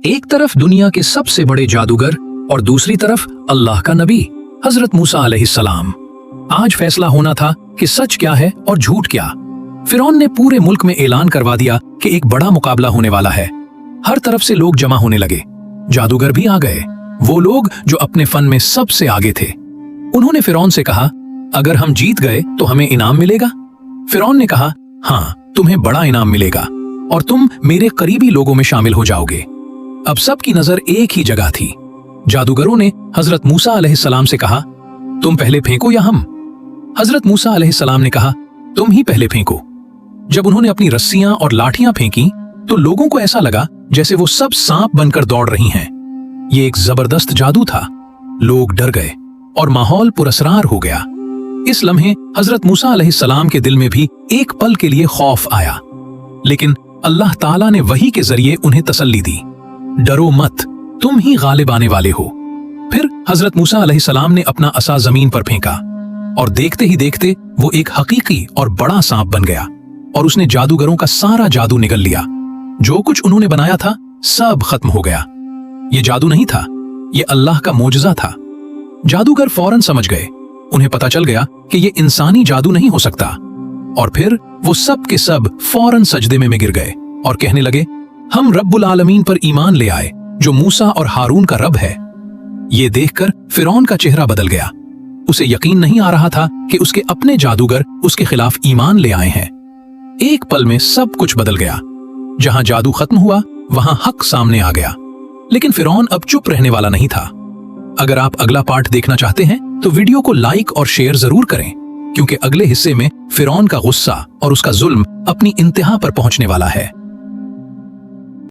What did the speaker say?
एक तरफ दुनिया के सबसे बड़े जादूगर और दूसरी तरफ अल्लाह का नबी हजरत मूसा अलैहिस्सलाम। आज फैसला होना था कि सच क्या है और झूठ क्या। फिरौन ने पूरे मुल्क में ऐलान करवा दिया कि एक बड़ा मुकाबला होने वाला है। हर तरफ से लोग जमा होने लगे, जादूगर भी आ गए, वो लोग जो अपने फन में सबसे आगे थे। उन्होंने फिरौन से कहा, अगर हम जीत गए तो हमें इनाम मिलेगा। फिरौन ने कहा, हाँ, तुम्हें बड़ा इनाम मिलेगा और तुम मेरे करीबी लोगों में शामिल हो जाओगे। अब सबकी नजर एक ही जगह थी। जादूगरों ने हजरत मूसा अलैहिस्सलाम से कहा, तुम पहले फेंको या हम? हजरत मूसा अलैहिस्सलाम ने कहा, तुम ही पहले फेंको। जब उन्होंने अपनी रस्सियां और लाठियां फेंकी तो लोगों को ऐसा लगा जैसे वो सब सांप बनकर दौड़ रही हैं। ये एक जबरदस्त जादू था। लोग डर गए और माहौल पुरअसरार हो गया। इस लम्हे हजरत मूसा अलैहिस्सलाम के दिल में भी एक पल के लिए खौफ आया, लेकिन अल्लाह ताला ने वही के जरिए उन्हें तसल्ली दी, डरो मत, तुम ही गालिब आने वाले हो। फिर हजरत मूसा अलैहिस्सलाम ने अपना असा जमीन पर फेंका और देखते ही देखते वो एक हकीकी और बड़ा सांप बन गया और उसने जादूगरों का सारा जादू निगल लिया। जो कुछ उन्होंने बनाया था सब खत्म हो गया। ये जादू नहीं था, ये अल्लाह का मोजज़ा था। जादूगर फौरन समझ गए, उन्हें पता चल गया कि ये इंसानी जादू नहीं हो सकता। और फिर वो सब के सब फौरन सजदे में गिर गए और कहने लगे, हम रब्बुल आलमीन पर ईमान ले आए जो मूसा और हारून का रब है। ये देखकर फिरौन का चेहरा बदल गया। उसे यकीन नहीं आ रहा था कि उसके अपने जादूगर उसके खिलाफ ईमान ले आए हैं। एक पल में सब कुछ बदल गया। जहां जादू खत्म हुआ वहां हक सामने आ गया। लेकिन फिरौन अब चुप रहने वाला नहीं था। अगर आप अगला पार्ट देखना चाहते हैं तो वीडियो को लाइक और शेयर जरूर करें, क्योंकि अगले हिस्से में फिरौन का गुस्सा और उसका जुल्म अपनी इंतहा पर पहुंचने वाला है।